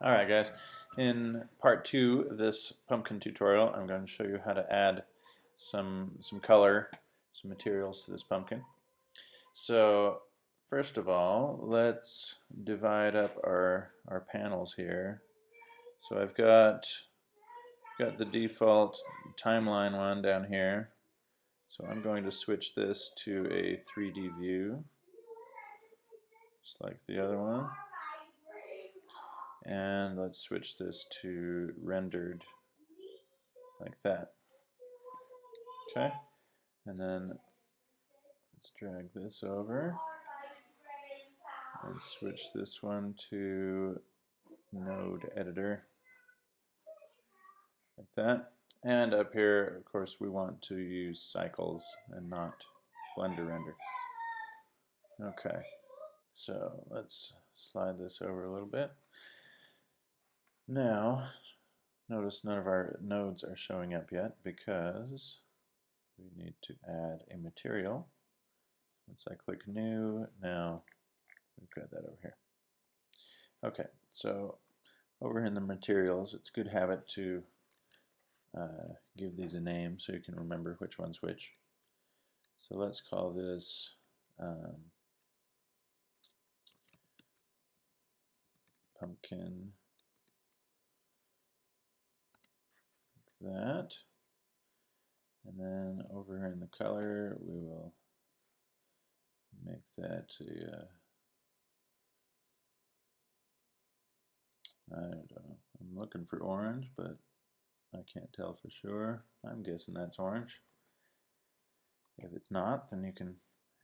Alright guys, in part 2 of this pumpkin tutorial I'm going to show you how to add some color, some materials to this pumpkin. So first of all, let's divide up our panels here. So I've got the default timeline one down here. So I'm going to switch this to a 3D view, just like the other one. And let's switch this to rendered like that. Okay, and then let's drag this over and switch this one to node editor like that. And up here, of course, we want to use cycles and not Blender render. Okay, so let's slide this over a little bit. Now, notice none of our nodes are showing up yet because we need to add a material. Once I click new, now we've got that over here. Okay, so over in the materials, it's a good habit to give these a name so you can remember which one's which. So let's call this pumpkin, like that. And then over in the color, we will make that a I don't know. I'm looking for orange, but I can't tell for sure. I'm guessing that's orange. If it's not, then you can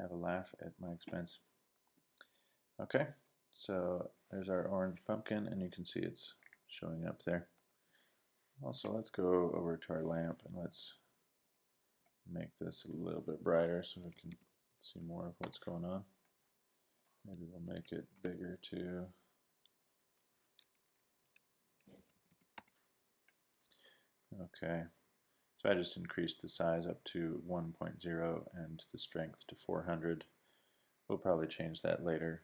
have a laugh at my expense. Okay, so there's our orange pumpkin, and you can see it's showing up there. Also, let's go over to our lamp and let's make this a little bit brighter so we can see more of what's going on. Maybe we'll make it bigger too. Okay, so I just increased the size up to 1.0 and the strength to 400. We'll probably change that later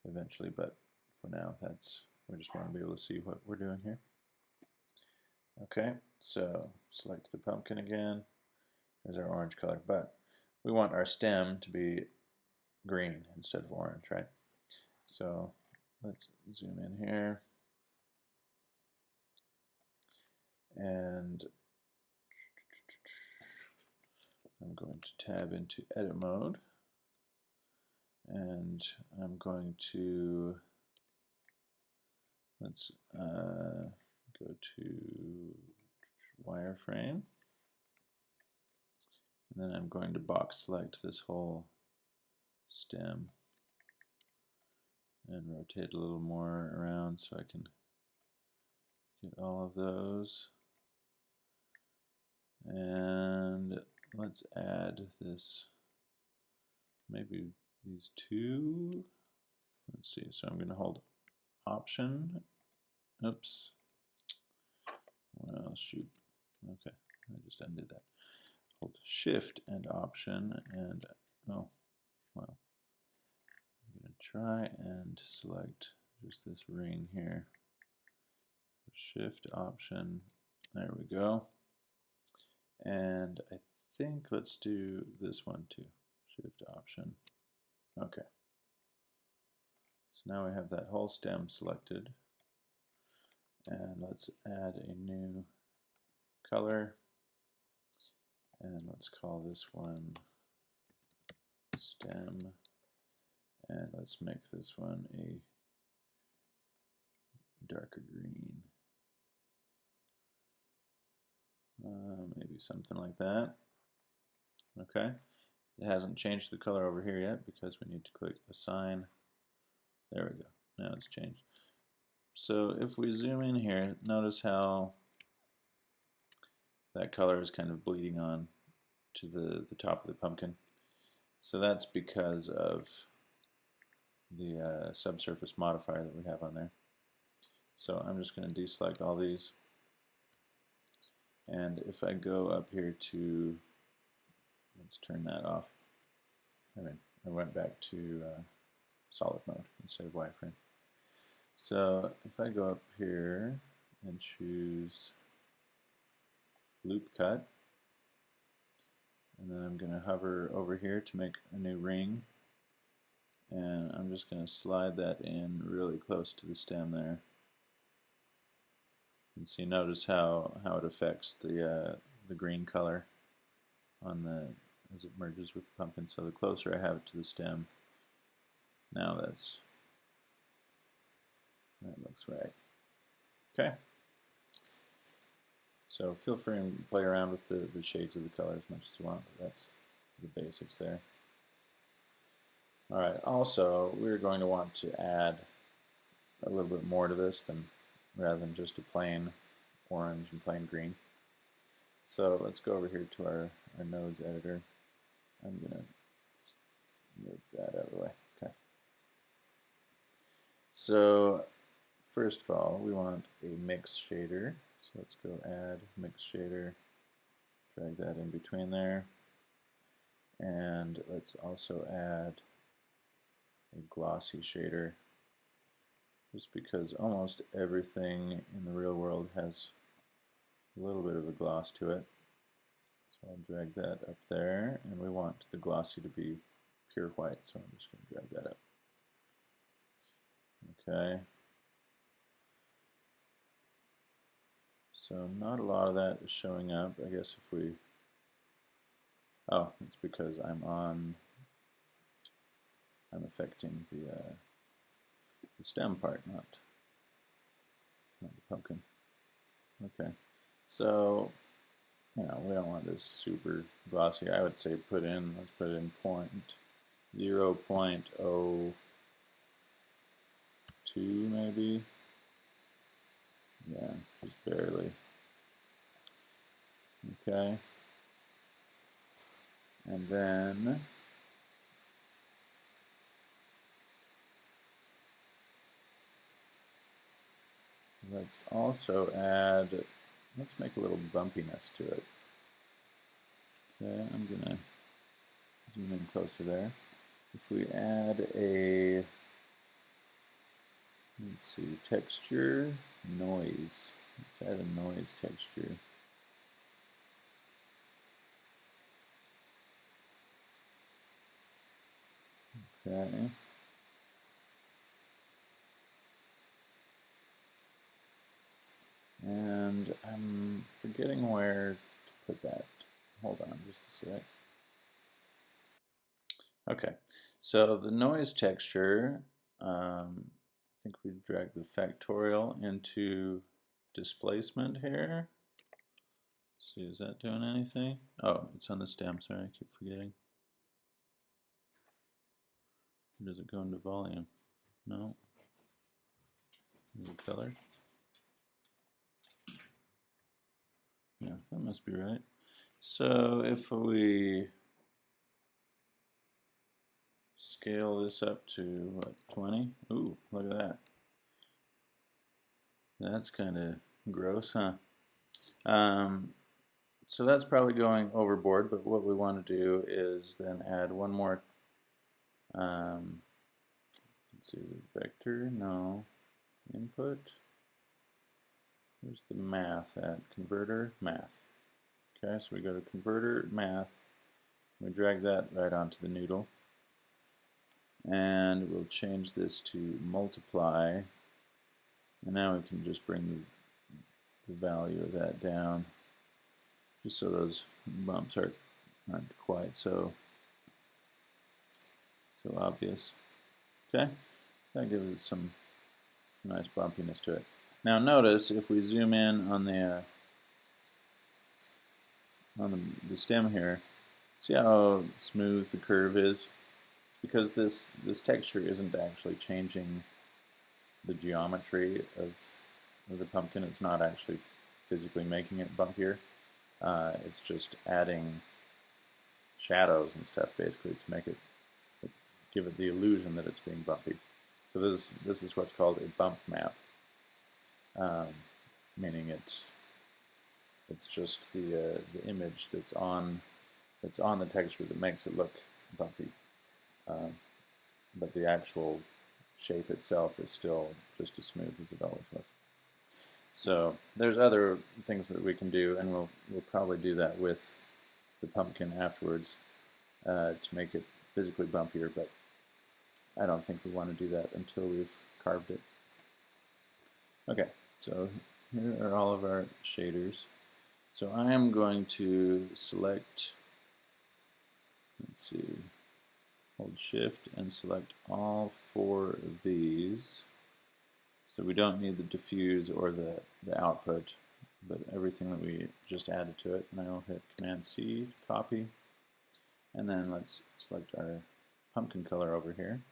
eventually, but for now we just want to be able to see what we're doing here. Okay, so select the pumpkin again. There's our orange color, but we want our stem to be green instead of orange, right? So let's zoom in here. And I'm going to tab into edit mode. And I'm going to, let's go to wireframe. And then I'm going to box select this whole stem and rotate a little more around so I can get all of those. And let's add this, maybe these two. Let's see, so I'm going to hold Option. Oops. Well, shoot. Okay, I just undid that. Hold Shift and Option, and oh, well, I'm going to try and select just this ring here. Shift Option, there we go. And I think let's do this one too. Shift Option. Okay. So now we have that whole stem selected. And let's add a new color. And let's call this one stem. And let's make this one a darker green. Maybe something like that. Okay. It hasn't changed the color over here yet because we need to click Assign. There we go. Now it's changed. So if we zoom in here, notice how that color is kind of bleeding on to the top of the pumpkin. So that's because of the subsurface modifier that we have on there. So I'm just going to deselect all these. And if I go up here to, let's turn that off. I went back to solid mode instead of wireframe. So if I go up here and choose loop cut, and then I'm going to hover over here to make a new ring, and I'm just going to slide that in really close to the stem there. And so you notice how it affects the green color on the as it merges with the pumpkin. So the closer I have it to the stem, now that looks right. Okay. So feel free to play around with the shades of the color as much as you want, but that's the basics there. Alright, also we're going to want to add a little bit more to this rather than just a plain orange and plain green. So let's go over here to our nodes editor. I'm going to move that out of the way. Okay. So first of all, we want a mix shader. So let's go add mix shader, drag that in between there, and let's also add a glossy shader, just because almost everything in the real world has a little bit of a gloss to it. So I'll drag that up there, and we want the glossy to be pure white, so I'm just going to drag that up. Okay. So not a lot of that is showing up. I guess if we, oh, it's because I'm affecting the stem part, not the pumpkin. Okay, so we don't want this super glossy. I would say let's put in 0.02 maybe. Yeah, just barely. Okay. And then let's also add, let's make a little bumpiness to it. Okay, I'm going to zoom in closer there. If we add a, let's see, texture, noise. Let's add a noise texture. Okay. And I'm forgetting where to put that. Hold on just a sec. Okay, so the noise texture, I think we drag the factorial into displacement here. Let's see, is that doing anything? Oh, it's on the stem, sorry, I keep forgetting. Or does it go into volume? No. Is it color? Yeah, that must be right. So if we scale this up to, what, 20? Ooh, look at that. That's kind of gross, huh? So that's probably going overboard, but what we want to do is then add one more, let's see, is it vector? No. Input? Where's the math at? Converter, math. Okay, so we go to converter, math, we drag that right onto the noodle, and we'll change this to multiply, and now we can just bring the value of that down, just so those bumps aren't quite so obvious. Okay, that gives it some nice bumpiness to it. Now notice if we zoom in on the stem here, see how smooth the curve is? It's because this texture isn't actually changing the geometry of the pumpkin. It's not actually physically making it bumpier. It's just adding shadows and stuff basically to make it give it the illusion that it's being bumpy. So this is what's called a bump map, meaning it's just the image that's on the texture that makes it look bumpy, but the actual shape itself is still just as smooth as it always was. So there's other things that we can do, and we'll probably do that with the pumpkin afterwards to make it physically bumpier, but I don't think we want to do that until we've carved it. Okay, so here are all of our shaders. So I am going to select, let's see, hold shift and select all 4 of these. So we don't need the diffuse or the output, but everything that we just added to it. And I will hit Command C to copy. And then let's select our pumpkin color over here.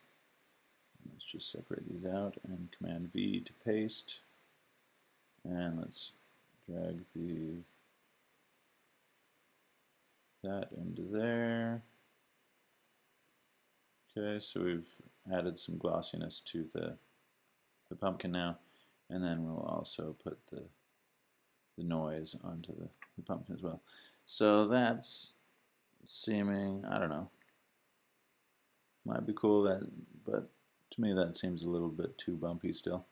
Let's just separate these out and Command V to paste. And let's drag that into there. Okay, so we've added some glossiness to the pumpkin now, and then we'll also put the noise onto the pumpkin as well. So that's seeming, I don't know, might be cool, but to me that seems a little bit too bumpy still.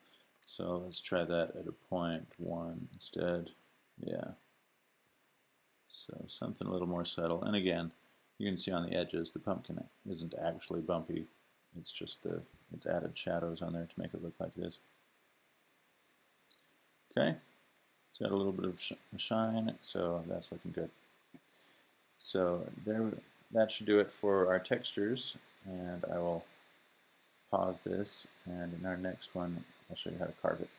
So let's try that at a 0.1 instead. Yeah. So something a little more subtle. And again, you can see on the edges the pumpkin isn't actually bumpy. It's just it's added shadows on there to make it look like it is. Okay, it's got a little bit of shine, so that's looking good. So that should do it for our textures, and I will pause this, and in our next one I'll show you how to carve it.